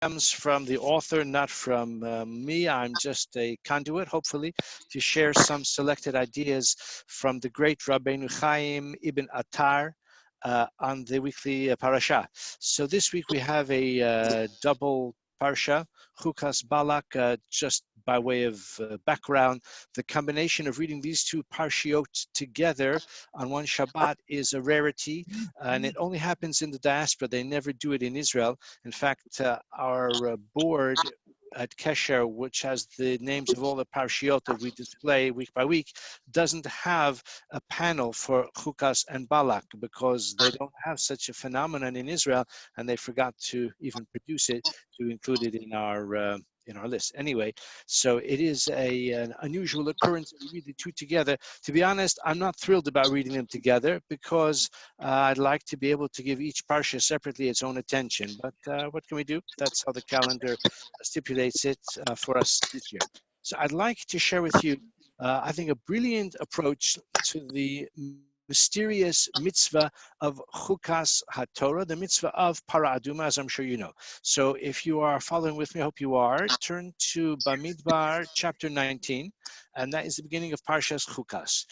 comes from the author, not from me. I'm just a conduit, hopefully, to share some selected ideas from the great Rabbi Chaim Ibn Attar on the weekly parasha. So this week we have a double parsha, Chukat-Balak, just by way of background. The combination of reading these two parshiot together on one Shabbat is a rarity, and it only happens in the diaspora. They never do it in Israel. In fact, our board at Kesher, which has the names of all the parshiot that we display week by week, doesn't have a panel for Chukas and Balak because they don't have such a phenomenon in Israel, and they forgot to even produce it to include it in our list. Anyway, so it is an unusual occurrence. We read the two together. To be honest, I'm not thrilled about reading them together because I'd like to be able to give each parsha separately its own attention. But what can we do? That's how the calendar stipulates it for us this year. So I'd like to share with you, I think, a brilliant approach to the mysterious mitzvah of Chukas HaTorah, the mitzvah of Para Aduma, as I'm sure you know. So if you are following with me, I hope you are, turn to Bamidbar chapter 19, and that is the beginning of Parshas Chukas.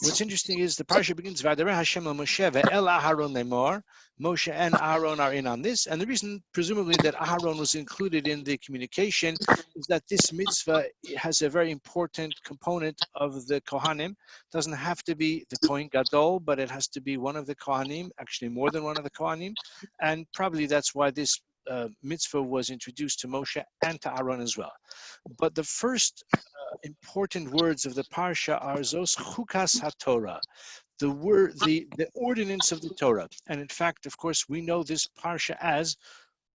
What's interesting is the parsha begins, V'adareh Hashem el Moshe ve'el Aharon lemor. Moshe and Aaron are in on this, and the reason, presumably, that Aaron was included in the communication is that this mitzvah has a very important component of the Kohanim. It doesn't have to be the Kohen Gadol, but it has to be one of the Kohanim, actually more than one of the Kohanim, and probably that's why this mitzvah was introduced to Moshe and to Aaron as well. But the first important words of the parsha are Zos Chukas HaTorah, the ordinance of the Torah. And in fact, of course, we know this parsha as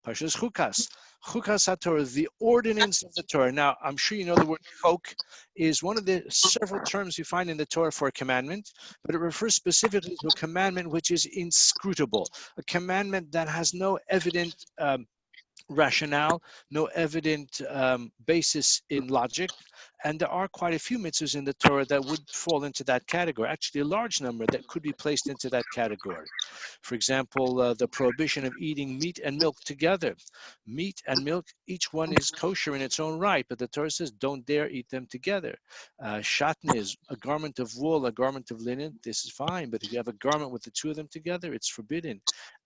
Parshas Chukas. Chukas HaTorah, the ordinance of the Torah. Now, I'm sure you know the word chok is one of the several terms you find in the Torah for a commandment, but it refers specifically to a commandment which is inscrutable, a commandment that has no evident rationale, no evident basis in logic. And there are quite a few mitzvahs in the Torah that would fall into that category, actually a large number that could be placed into that category. For example, the prohibition of eating meat and milk together. Meat and milk, each one is kosher in its own right, but the Torah says don't dare eat them together. Shatnez, a garment of wool, a garment of linen, this is fine, but if you have a garment with the two of them together, it's forbidden.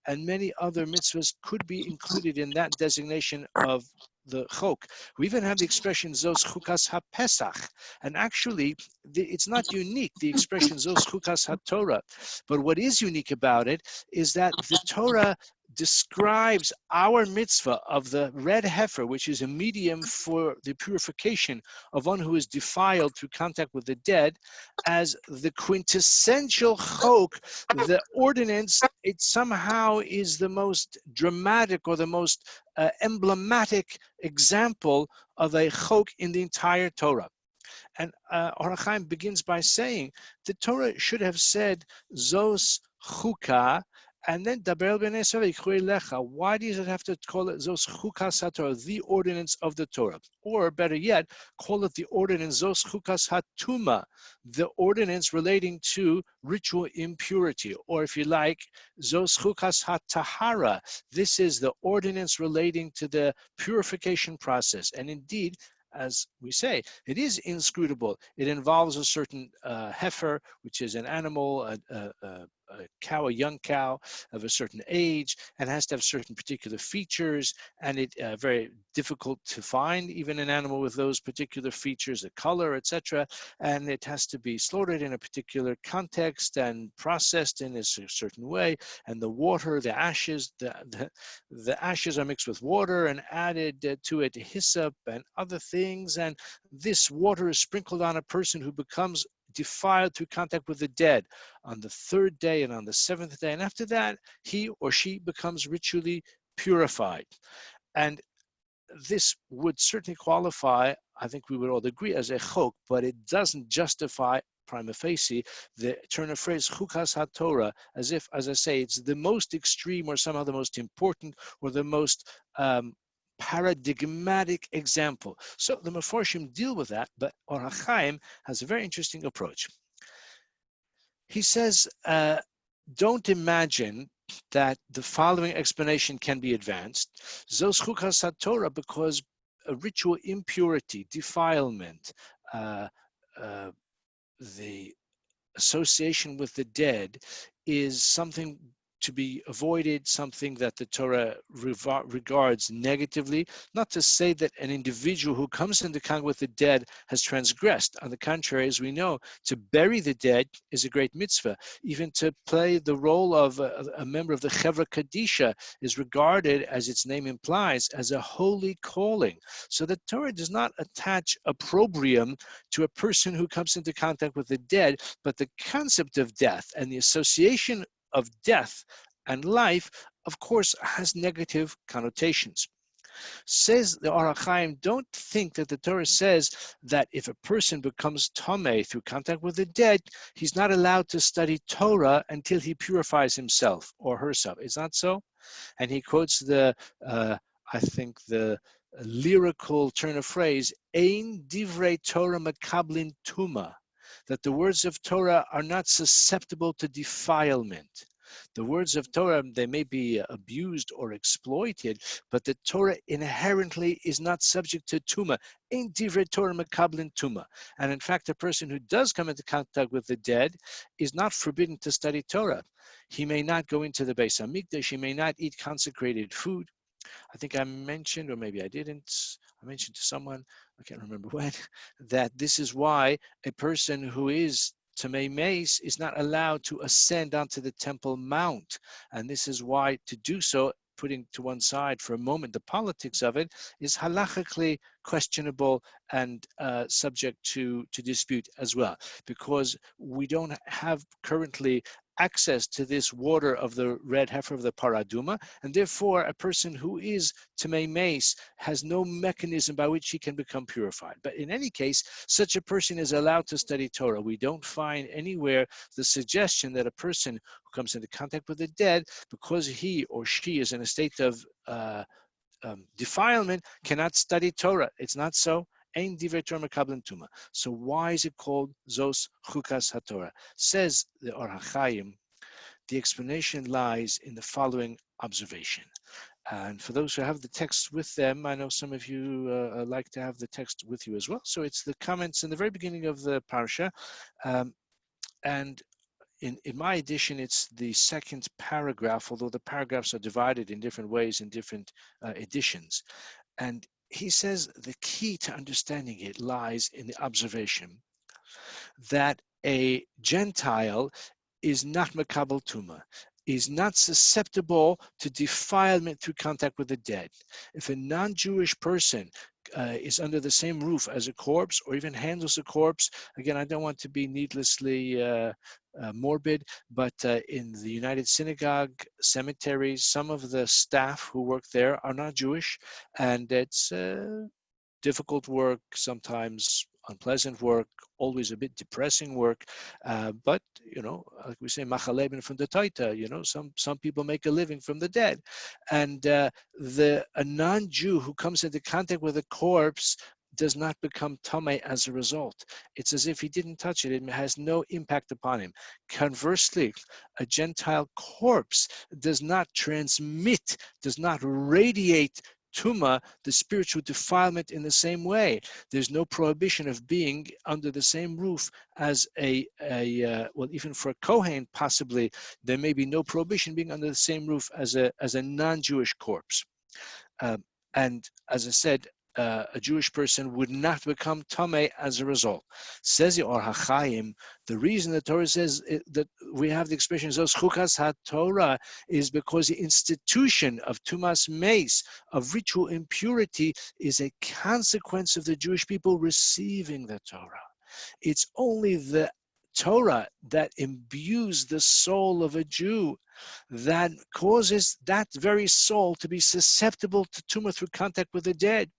And many other mitzvahs could be included in that designation of the chok. We even have the expression Zos Chukas HaPesach, and actually it's not unique, the expression Zos Chukas HaTorah, but what is unique about it is that the Torah describes our mitzvah of the red heifer, which is a medium for the purification of one who is defiled through contact with the dead, as the quintessential chok, the ordinance. It somehow is the most dramatic or the most emblematic example of a chok in the entire Torah. And ha-Hayyim begins by saying the Torah should have said Zos Chuka, and then Daber b'nei Yisrael lecha. Why does it have to call it Zos Chukas HaTorah, the ordinance of the Torah? Or better yet, call it the ordinance Zos Chukas HaTuma, the ordinance relating to ritual impurity. Or if you like, Zos Chukas HaTahara. This is the ordinance relating to the purification process. And indeed, as we say, it is inscrutable. It involves a certain heifer, which is an animal, a cow, a young cow of a certain age, and has to have certain particular features, and it very difficult to find even an animal with those particular features, the color, etc. And it has to be slaughtered in a particular context and processed in a certain way. And the water, the ashes, the ashes are mixed with water and added to it hyssop and other things. And this water is sprinkled on a person who becomes defiled through contact with the dead on the third day and on the seventh day. And after that, he or she becomes ritually purified. And this would certainly qualify, I think we would all agree, as a chok, but it doesn't justify prima facie the turn of phrase Chukas HaTorah, as if, as I say, it's the most extreme or somehow the most important or the most paradigmatic example. So the Meforshim deal with that, but ha-Hayyim has a very interesting approach. He says, don't imagine that the following explanation can be advanced. Zos chukas haTorah, because a ritual impurity, defilement, uh, uh, the association with the dead is something to be avoided, something that the Torah regards negatively. Not to say that an individual who comes into contact with the dead has transgressed. On the contrary, as we know, to bury the dead is a great mitzvah. Even to play the role of a member of the Chevra Kadisha is regarded, as its name implies, as a holy calling. So the Torah does not attach opprobrium to a person who comes into contact with the dead, but the concept of death and the association of death and life, of course, has negative connotations. Says the ha-Hayyim, don't think that the Torah says that if a person becomes tamei through contact with the dead, he's not allowed to study Torah until he purifies himself or herself. Is that so? And he quotes I think the lyrical turn of phrase, Ein divrei Torah makablin tuma, that the words of Torah are not susceptible to defilement. The words of Torah, they may be abused or exploited, but the Torah inherently is not subject to tuma. Ein divrei Torah makablin tuma. And in fact, a person who does come into contact with the dead is not forbidden to study Torah. He may not go into the Beis Hamikdash. He may not eat consecrated food. I think I mentioned, or maybe I didn't, I mentioned to someone, I can't remember when, that this is why a person who is Tamei Meis is not allowed to ascend onto the Temple Mount. And this is why to do so, putting to one side for a moment the politics of it, is halachically questionable and subject to dispute as well, because we don't have currently access to this water of the red heifer of the paraduma, and therefore a person who is Tamei Meis has no mechanism by which he can become purified. But in any case, such a person is allowed to study Torah. We don't find anywhere the suggestion that a person who comes into contact with the dead, because he or she is in a state of defilement, cannot study Torah. It's not so. Ein divrei Torah mekablim tuma. So why is it called Zos Chukas HaTorah? Says the ha-Hayyim, the explanation lies in the following observation. And for those who have the text with them, I know some of you like to have the text with you as well. So it's the comments in the very beginning of the parsha. And in my edition, it's the second paragraph, although the paragraphs are divided in different ways in different editions. And he says the key to understanding it lies in the observation that a Gentile is not makabel tuma, is not susceptible to defilement through contact with the dead. If a non-Jewish person is under the same roof as a corpse, or even handles a corpse, again, I don't want to be needlessly morbid, but in the United Synagogue cemeteries, some of the staff who work there are not Jewish, and it's difficult work, sometimes unpleasant work, always a bit depressing work, but like we say, machaleben from the taita. Some people make a living from the dead, and a non-Jew who comes into contact with a corpse does not become tamei as a result. It's as if he didn't touch it. It has no impact upon him. Conversely, a Gentile corpse does not transmit, does not radiate tuma, the spiritual defilement, in the same way. There's no prohibition of being under the same roof as well, even for a Kohen, possibly there may be no prohibition being under the same roof as a non-Jewish corpse. And as I said, a Jewish person would not become tamei as a result. Says the ha-Hayyim, the reason the Torah says that we have the expression Zos Chukas HaTorah is because the institution of tumas meis, of ritual impurity, is a consequence of the Jewish people receiving the Torah. It's only the Torah that imbues the soul of a Jew that causes that very soul to be susceptible to tumah through contact with the dead.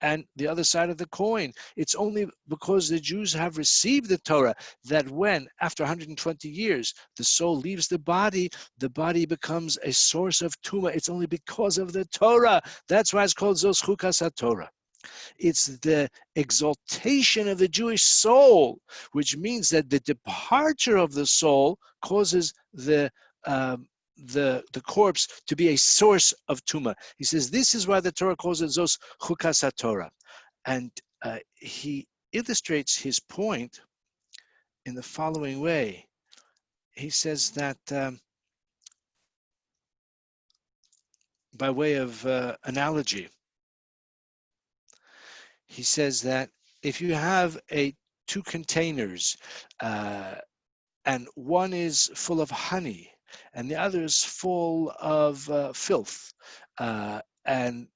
And the other side of the coin, it's only because the Jews have received the Torah that when, after 120 years, the soul leaves the body becomes a source of tumah. It's only because of the Torah. That's why it's called Zos Chukas HaTorah. It's the exaltation of the Jewish soul, which means that the departure of the soul causes the the corpse to be a source of tuma. He says this is why the Torah calls it Zos Chukas HaTorah, and he illustrates his point in the following way. He says that by way of analogy, he says that if you have two containers and one is full of honey and the other is full of filth, and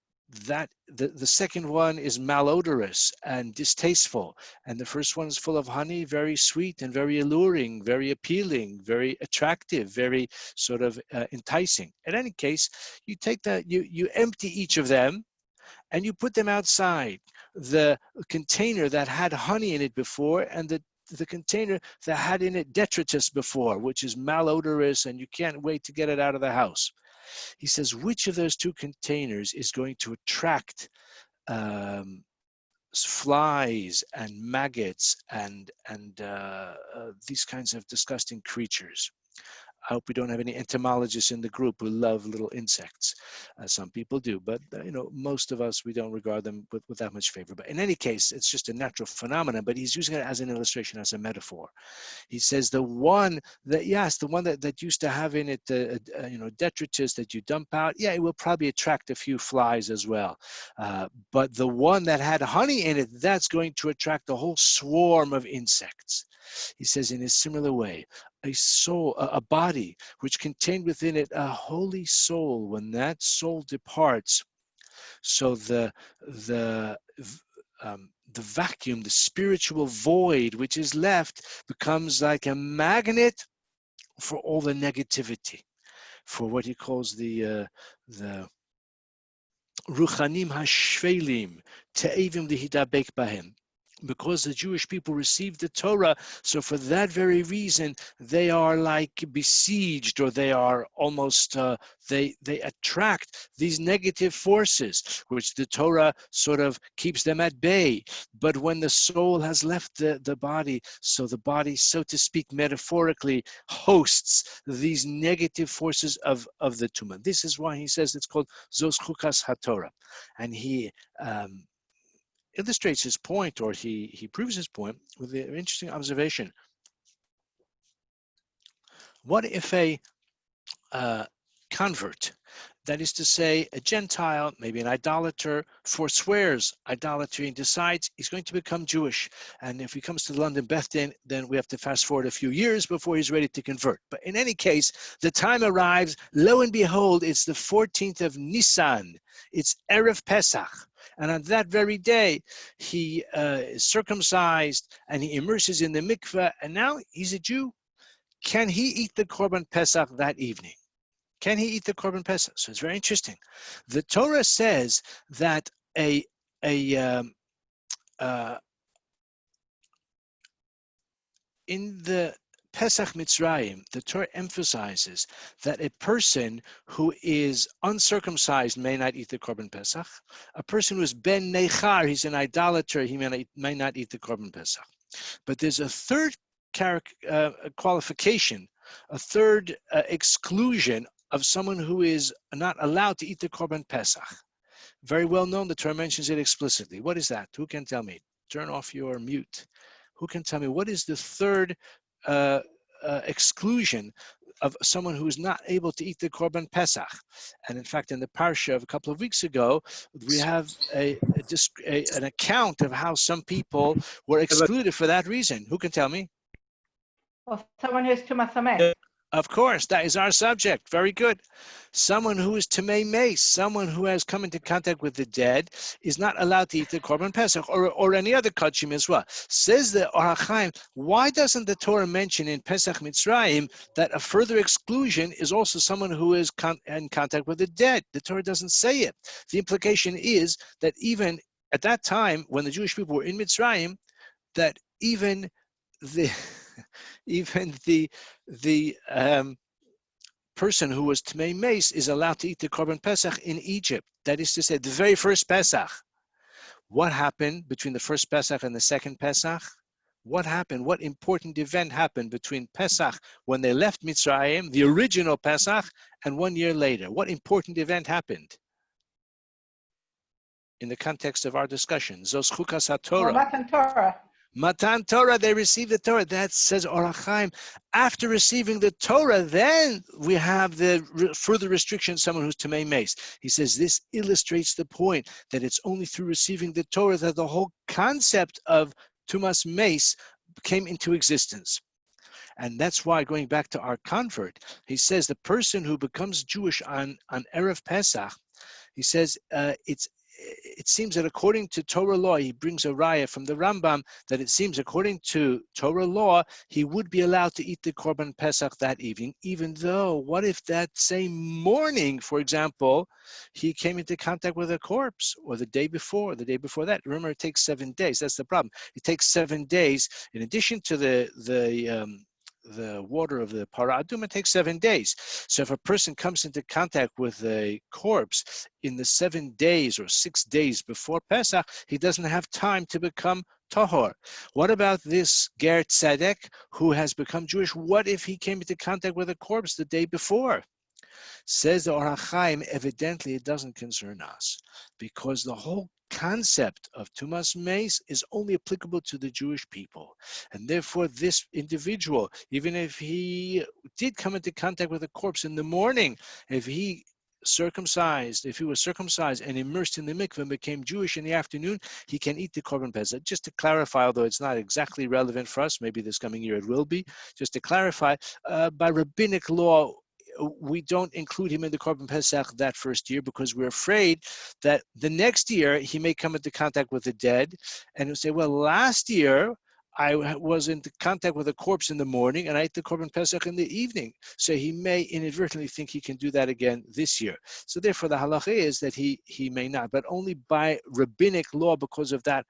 that the second one is malodorous and distasteful, and the first one is full of honey, very sweet and very alluring, very appealing, very attractive, very sort of enticing. In any case, you take that, you empty each of them and you put them outside the container that had honey in it before and the container that had in it detritus before, which is malodorous and you can't wait to get it out of the house. He says, which of those two containers is going to attract flies and maggots and these kinds of disgusting creatures? I hope we don't have any entomologists in the group who love little insects. Some people do, but most of us, we don't regard them with that much favor. But in any case, it's just a natural phenomenon, but he's using it as an illustration, as a metaphor. He says the one that used to have in it, detritus that you dump out, yeah, it will probably attract a few flies as well. But the one that had honey in it, that's going to attract a whole swarm of insects. He says in a similar way, a soul, a body which contained within it a holy soul, when that soul departs, so the vacuum, the spiritual void which is left, becomes like a magnet for all the negativity, for what he calls the ruchanim hashvelim te'evim lihidabek bahem. Because the Jewish people received the Torah, so for that very reason, they are like besieged, or they are almost, they attract these negative forces, which the Torah sort of keeps them at bay. But when the soul has left the body, so the body, so to speak, metaphorically, hosts these negative forces of the Tumah. This is why he says it's called Zos Chukas HaTorah. And he illustrates his point, or he proves his point with an interesting observation. What if a convert, that is to say a Gentile, maybe an idolater, forswears idolatry and decides he's going to become Jewish, and if he comes to the London Beth Din, then we have to fast forward a few years before he's ready to convert. But in any case, the time arrives, lo and behold, it's the 14th of Nisan, it's Erev Pesach. And on that very day, he is circumcised and he immerses in the mikveh, and now he's a Jew. Can he eat the Korban Pesach that evening? Can he eat the Korban Pesach? So it's very interesting. The Torah says that in the Pesach Mitzrayim, the Torah emphasizes that a person who is uncircumcised may not eat the Korban Pesach. A person who is ben nechar, he's an idolater, he may not eat the Korban Pesach. But there's a third qualification, a third exclusion of someone who is not allowed to eat the Korban Pesach. Very well known, the Torah mentions it explicitly. What is that? Who can tell me? Turn off your mute. Who can tell me what is the third exclusion of someone who is not able to eat the Korban Pesach? And in fact, in the parsha of a couple of weeks ago, we have an account of how some people were excluded for that reason. Who can tell me? Well, someone who's Tumas Hameh. Of course, that is our subject. Very good. Someone who is Tamei Mace, someone who has come into contact with the dead, is not allowed to eat the Korban Pesach or any other kachim as well. Says the ha-Hayyim, why doesn't the Torah mention in Pesach Mitzrayim that a further exclusion is also someone who is in contact with the dead? The Torah doesn't say it. The implication is that even at that time, when the Jewish people were in Mitzrayim, that even the person who was Tmei Mace is allowed to eat the Korban Pesach in Egypt. That is to say, the very first Pesach. What happened between the first Pesach and the second Pesach? What happened? What important event happened between Pesach, when they left Mitzrayim, the original Pesach, and 1 year later? What important event happened in the context of our discussion? Zos Chukas Well, HaTorah. Matan Torah. Matan Torah, they received the Torah. That says Or ha-Hayyim. After receiving the Torah, then we have the further restriction, someone who's Tamei Mace. He says this illustrates the point that it's only through receiving the Torah that the whole concept of Tumas Mace came into existence. And that's why, going back to our convert, he says the person who becomes Jewish on Erev Pesach, he says it seems that according to Torah law, he brings a raya from the Rambam that it seems according to Torah law, he would be allowed to eat the Korban Pesach that evening, even though, what if that same morning, for example, he came into contact with a corpse, or the day before that? Remember, it takes 7 days. That's the problem. It takes 7 days. In addition to the water of the Para Aduma, it takes 7 days. So if a person comes into contact with a corpse in the 7 days or 6 days before Pesach, he doesn't have time to become Tahor. What about this Ger Tzedek who has become Jewish? What if he came into contact with a corpse the day before? Says the Or ha-Hayyim, evidently it doesn't concern us, because the whole concept of Tumas Meis is only applicable to the Jewish people. And therefore this individual, even if he did come into contact with a corpse in the morning, if he was circumcised and immersed in the mikveh and became Jewish in the afternoon, he can eat the Korban Pesach. Just to clarify, although it's not exactly relevant for us, maybe this coming year it will be, just to clarify, by rabbinic law, we don't include him in the Korban Pesach that first year, because we're afraid that the next year he may come into contact with the dead and he'll say, well, last year I was in contact with a corpse in the morning and I ate the Korban Pesach in the evening. So he may inadvertently think he can do that again this year. So therefore the halacha is that he may not, but only by rabbinic law because of that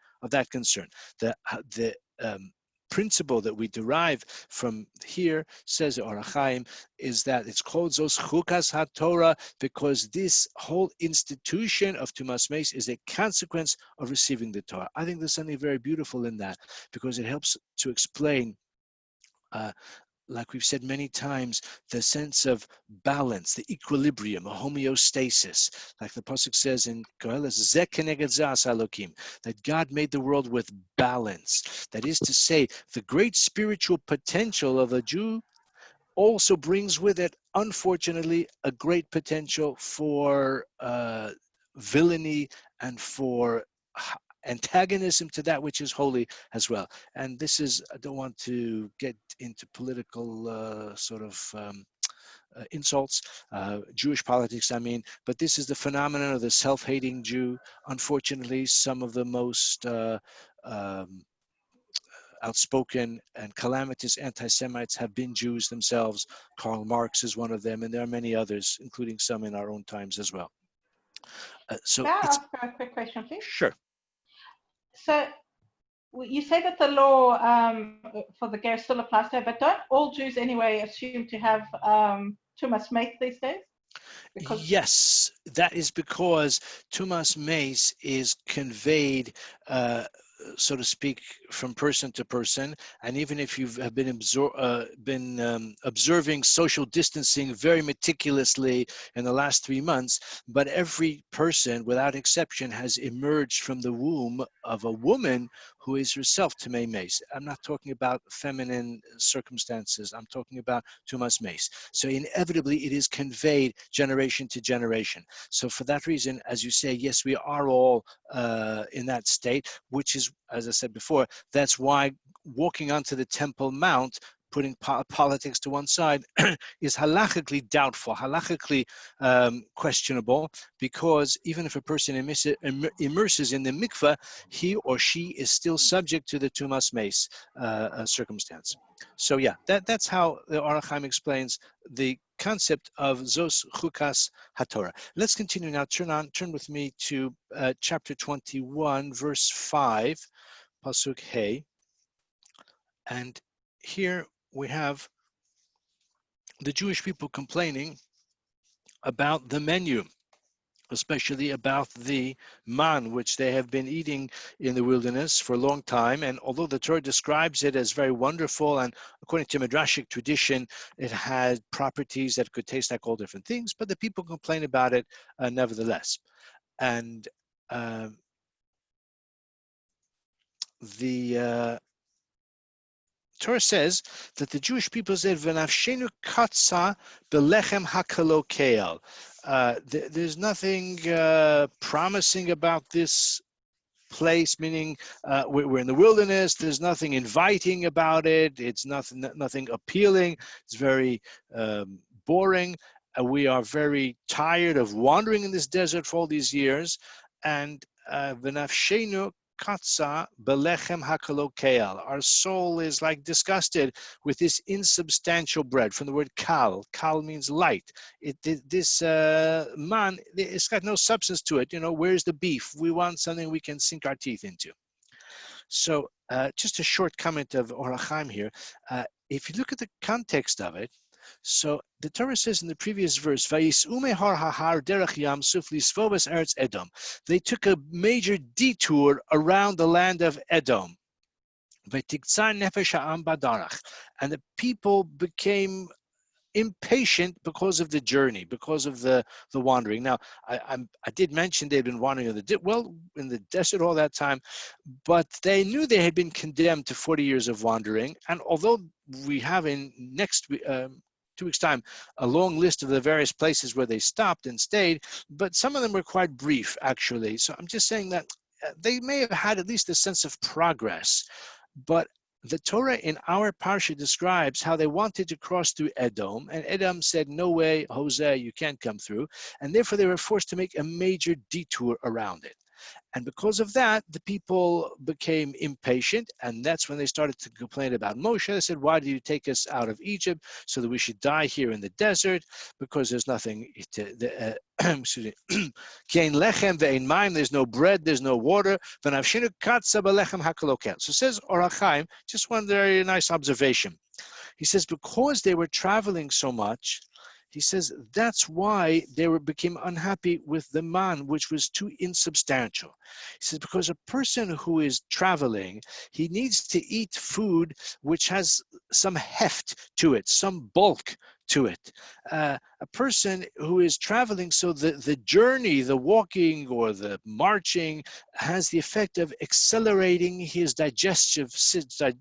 concern. The principle that we derive from here, says Or ha-Hayyim, is that it's called Zos Chukas HaTorah because this whole institution of Tumas Meis is a consequence of receiving the Torah. I think there's something very beautiful in that, because it helps to explain, like we've said many times, the sense of balance, the equilibrium, a homeostasis. Like the pasuk says in Koheles, Zeh keneged zeh asa Elokim, that God made the world with balance. That is to say, the great spiritual potential of a Jew also brings with it, unfortunately, a great potential for villainy and for antagonism to that which is holy as well. And this is, I don't want to get into political insults, Jewish politics, I mean, but this is the phenomenon of the self-hating Jew. Unfortunately, some of the most outspoken and calamitous anti-Semites have been Jews themselves. Karl Marx is one of them, and there are many others, including some in our own times as well. Can I ask a quick question, please? Sure. So you say that the law for the ger still applies to her, but don't all Jews anyway assume to have Tumas Meis these days? Yes, that is because Tumas Meis is conveyed, so to speak, from person to person. And even if you've been observing social distancing very meticulously in the last 3 months, but every person, without exception, has emerged from the womb of a woman who is herself Tamei Meis. I'm not talking about feminine circumstances. I'm talking about Tumas Meis. So inevitably, it is conveyed generation to generation. So for that reason, as you say, yes, we are all in that state, which is, as I said before, that's why walking onto the Temple Mount, putting politics to one side, is halachically doubtful, halachically questionable, because even if a person immerses in the mikveh, he or she is still subject to the Tumas Meis circumstance. So yeah, that's how the Or ha-Hayyim explains the concept of Zos Chukas HaTorah. Let's continue now. Turn with me to chapter 21, verse 5, pasuk Hey. And here we have the Jewish people complaining about the menu. especially about the man, which they have been eating in the wilderness for a long time. And although the Torah describes it as very wonderful, and according to Midrashic tradition, it had properties that could taste like all different things, but the people complain about it nevertheless. And the Torah says that the Jewish people said, "V'nafshenu katsa belechem hakalokeal." There's nothing promising about this place, meaning we're in the wilderness. There's nothing inviting about it. It's nothing appealing. It's very boring. We are very tired of wandering in this desert for all these years, and v'nafshenu katsa belechem hakalokeal. Our soul is like disgusted with this insubstantial bread. From the word kal. Kal means light. This man, it's got no substance to it. Where's the beef? We want something we can sink our teeth into. So just a short comment of ha-Hayyim here. If you look at the context of it, so the Torah says in the previous verse, they took a major detour around the land of Edom. And the people became impatient because of the journey, because of the wandering. Now, I did mention they'd been wandering in the desert all that time, but they knew they had been condemned to 40 years of wandering. And although we have in next 2 weeks' time a long list of the various places where they stopped and stayed, but some of them were quite brief, actually. So I'm just saying that they may have had at least a sense of progress, but the Torah in our parsha describes how they wanted to cross through Edom, and Edom said, "No way, Hosea, you can't come through," and therefore they were forced to make a major detour around it. And because of that, the people became impatient, and that's when they started to complain about Moshe. They said, "Why did you take us out of Egypt so that we should die here in the desert? Because there's nothing to, excuse me, there's no bread, there's no water. So says ha-Hayyim, just one very nice observation. He says, because they were traveling so much, he says that's why they became unhappy with the man, which was too insubstantial. He says because a person who is traveling, he needs to eat food which has some heft to it, some bulk to it. A person who is traveling, so the journey, the walking or the marching has the effect of accelerating his digestive system.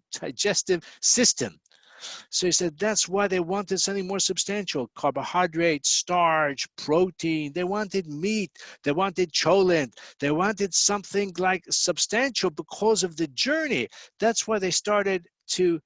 So he said that's why they wanted something more substantial: carbohydrates, starch, protein. They wanted meat. They wanted cholent. They wanted something like substantial because of the journey. That's why they started to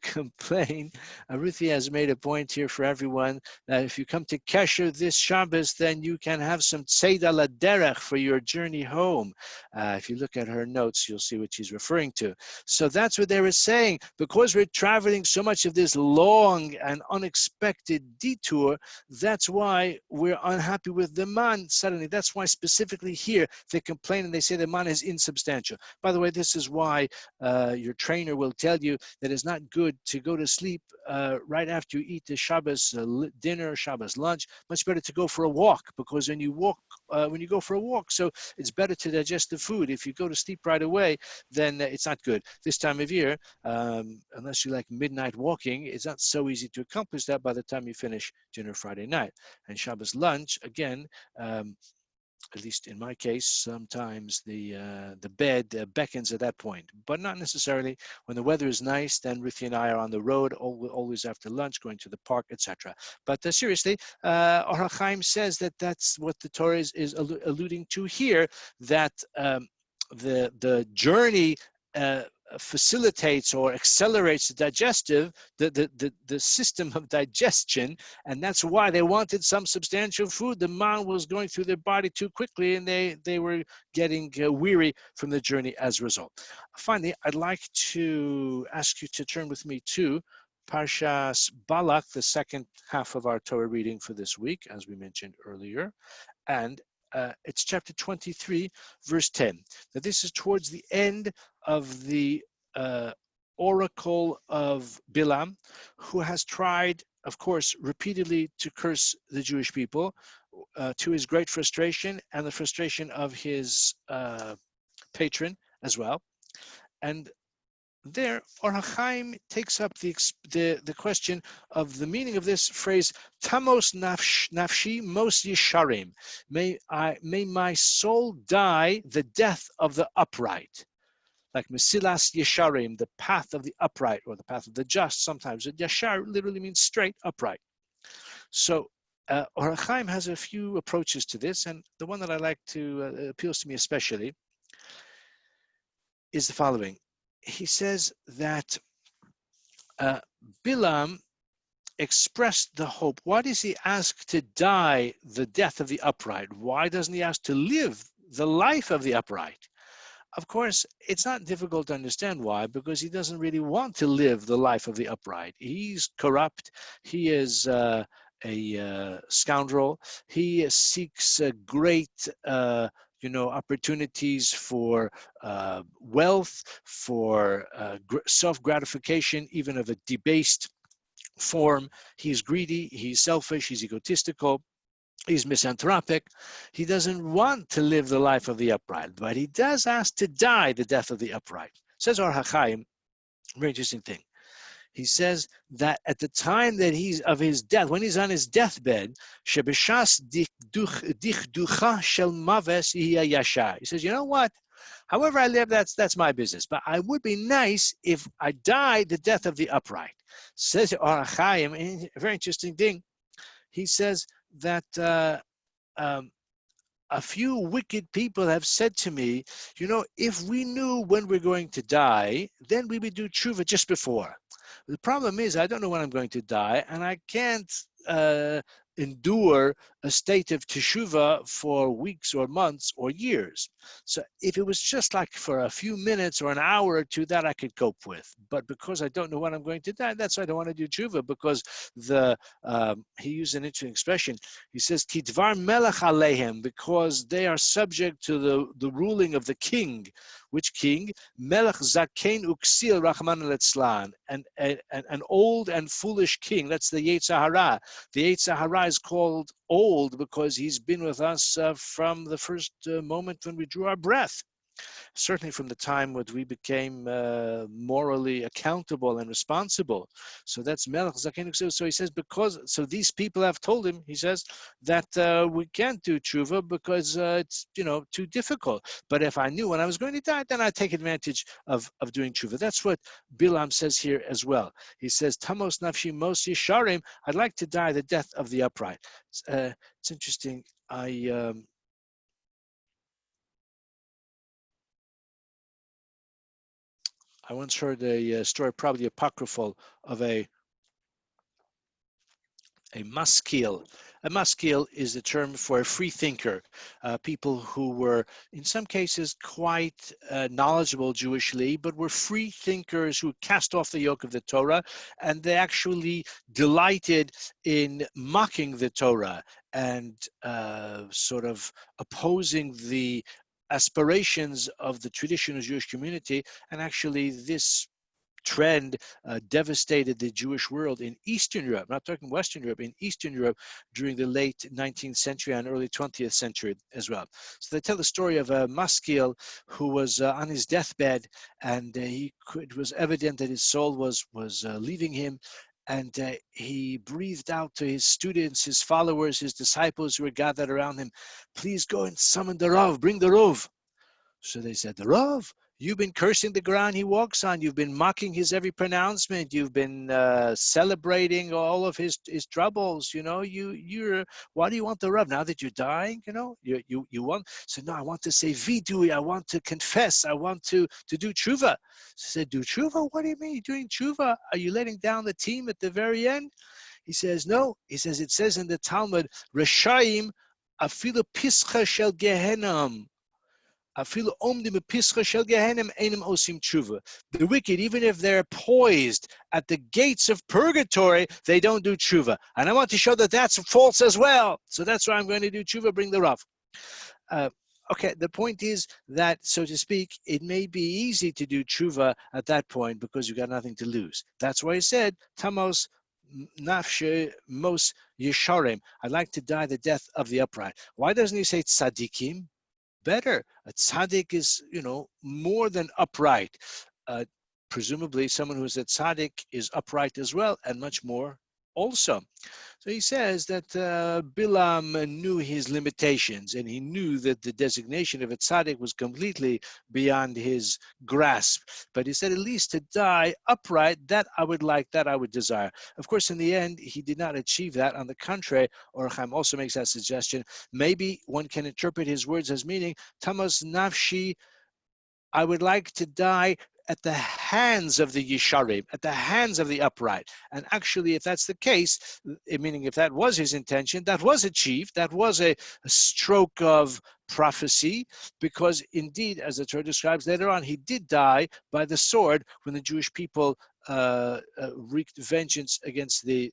complain. Ruthie has made a point here for everyone that if you come to Kesher this Shabbos, then you can have some tzeda laderech for your journey home. If you look at her notes, you'll see what she's referring to. So that's what they were saying. Because we're traveling so much of this long and unexpected detour, that's why we're unhappy with the man suddenly. That's why specifically here they complain and they say the man is insubstantial. By the way, this is why your trainer will tell you that it's not good to go to sleep right after you eat the Shabbos dinner, Shabbos lunch. Much better to go for a walk, because when you go for a walk, so it's better to digest the food. If you go to sleep right away, then it's not good. This time of year, unless you like midnight walking, it's not so easy to accomplish that by the time you finish dinner Friday night. And Shabbos lunch, again, at least in my case, sometimes the bed beckons at that point, but not necessarily. When the weather is nice, then Ruthie and I are on the road, always after lunch, going to the park, etc. But seriously, ha-Hayyim says that that's what the Torah is alluding to here, that the journey facilitates or accelerates the system of digestion, and that's why they wanted some substantial food. The man was going through their body too quickly, and they were getting weary from the journey as a result. Finally, I'd like to ask you to turn with me to Parashat Balak, the second half of our Torah reading for this week, as we mentioned earlier, and it's chapter 23, verse 10. Now, this is towards the end of the oracle of Bilam, who has tried, of course, repeatedly to curse the Jewish people. to his great frustration and the frustration of his patron as well. And there, ha-Hayyim takes up the question of the meaning of this phrase, Tamos nafshi mos yesharim. May my soul die the death of the upright. Like Mesilas Yesharim, the path of the upright, or the path of the just. Sometimes Yashar literally means straight, upright. So ha-Hayyim has a few approaches to this, and the one that I like to appeals to me especially is the following. He says that Bilam expressed the hope. Why does he ask to die the death of the upright? Why doesn't he ask to live the life of the upright? Of course, it's not difficult to understand why, because he doesn't really want to live the life of the upright. He's corrupt. He is a scoundrel. He seeks great opportunities for wealth, for self-gratification, even of a debased form. He's greedy, he's selfish, he's egotistical, he's misanthropic. He doesn't want to live the life of the upright, but he does ask to die the death of the upright. Says ha-Hayyim, very interesting thing. He says that at the time that he's of his death, when he's on his deathbed, shebeshas dichducha shel maves yashar. He says, you know what? However I live, that's my business. But I would be nice if I die the death of the upright. Says ha-Hayyim, a very interesting thing. He says that a few wicked people have said to me, if we knew when we're going to die, then we would do tshuva just before. The problem is I don't know when I'm going to die, and I can't endure a state of teshuva for weeks or months or years. So if it was just like for a few minutes or an hour or two, that I could cope with. But because I don't know when I'm going to die, that's why I don't want to do teshuva, because he used an interesting expression. He says, Kidvar melech alehem, because they are subject to the ruling of the king. Which king? Melech zaken uksil rachman letzlan, an old and foolish king. That's the Yetzer Hara. The Yetzer Hara is called old because he's been with us from the first moment when we drew our breath. Certainly from the time when we became morally accountable and responsible. So that's Melech Zaken. So he says, so these people have told him, he says, that we can't do tshuva because it's too difficult. But if I knew when I was going to die, then I'd take advantage of doing tshuva. That's what Bilam says here as well. He says, Tamos nafshi mos yesharim, I'd like to die the death of the upright. It's interesting. I once heard a story, probably apocryphal, of a maskil. A maskil is the term for a free thinker, people who were, in some cases, quite knowledgeable Jewishly, but were free thinkers who cast off the yoke of the Torah, and they actually delighted in mocking the Torah and sort of opposing the aspirations of the traditional Jewish community. And actually this trend devastated the Jewish world in Eastern Europe, not talking Western Europe, in Eastern Europe during the late 19th century and early 20th century as well. So they tell the story of a maskil who was on his deathbed, and it was evident that his soul was leaving him. And he breathed out to his students, his followers, his disciples who were gathered around him, please go and summon the Rav, bring the Rav. So they said, the Rav? You've been cursing the ground he walks on. You've been mocking his every pronouncement. You've been celebrating all of his troubles. Why do you want the Rav now that you're dying? You want. So no, I want to say vidui. I want to confess. I want to do tshuva. So said, do tshuva? What do you mean you're doing tshuva? Are you letting down the team at the very end? He says, no. He says, it says in the Talmud, Rashayim afilu pischa shel gehenam. The wicked, even if they're poised at the gates of purgatory, they don't do tshuva. And I want to show that that's false as well. So that's why I'm going to do tshuva, bring the Rav. Okay, the point is that, so to speak, it may be easy to do tshuva at that point because you got nothing to lose. That's why he said, Tamos nafshe mos yesharim. I'd like to die the death of the upright. Why doesn't he say tzaddikim? Better. A tzaddik is, more than upright. Uh, Presumably, someone who is a tzaddik is upright as well, and much more also. So he says that Bilam knew his limitations, and he knew that the designation of a tzaddik was completely beyond his grasp. But he said, at least to die upright, that I would like, that I would desire. Of course, in the end, he did not achieve that. On the contrary, Or Chaim also makes that suggestion. Maybe one can interpret his words as meaning, Tamas nafshi, I would like to die at the hands of the Yisharim, at the hands of the upright. And actually, if that's the case, meaning if that was his intention, that was achieved. That was a stroke of prophecy, because indeed, as the Torah describes later on, he did die by the sword when the Jewish people wreaked vengeance against the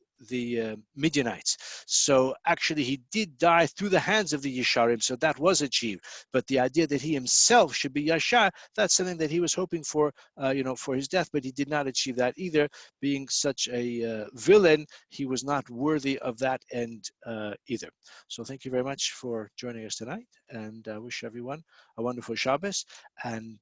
Midianites. So actually, he did die through the hands of the Yisharim, so that was achieved. But the idea that he himself should be Yashar, that's something that he was hoping for, for his death, but he did not achieve that either. Being such a villain, he was not worthy of that end either. So thank you very much for joining us tonight, and I wish everyone a wonderful Shabbos, and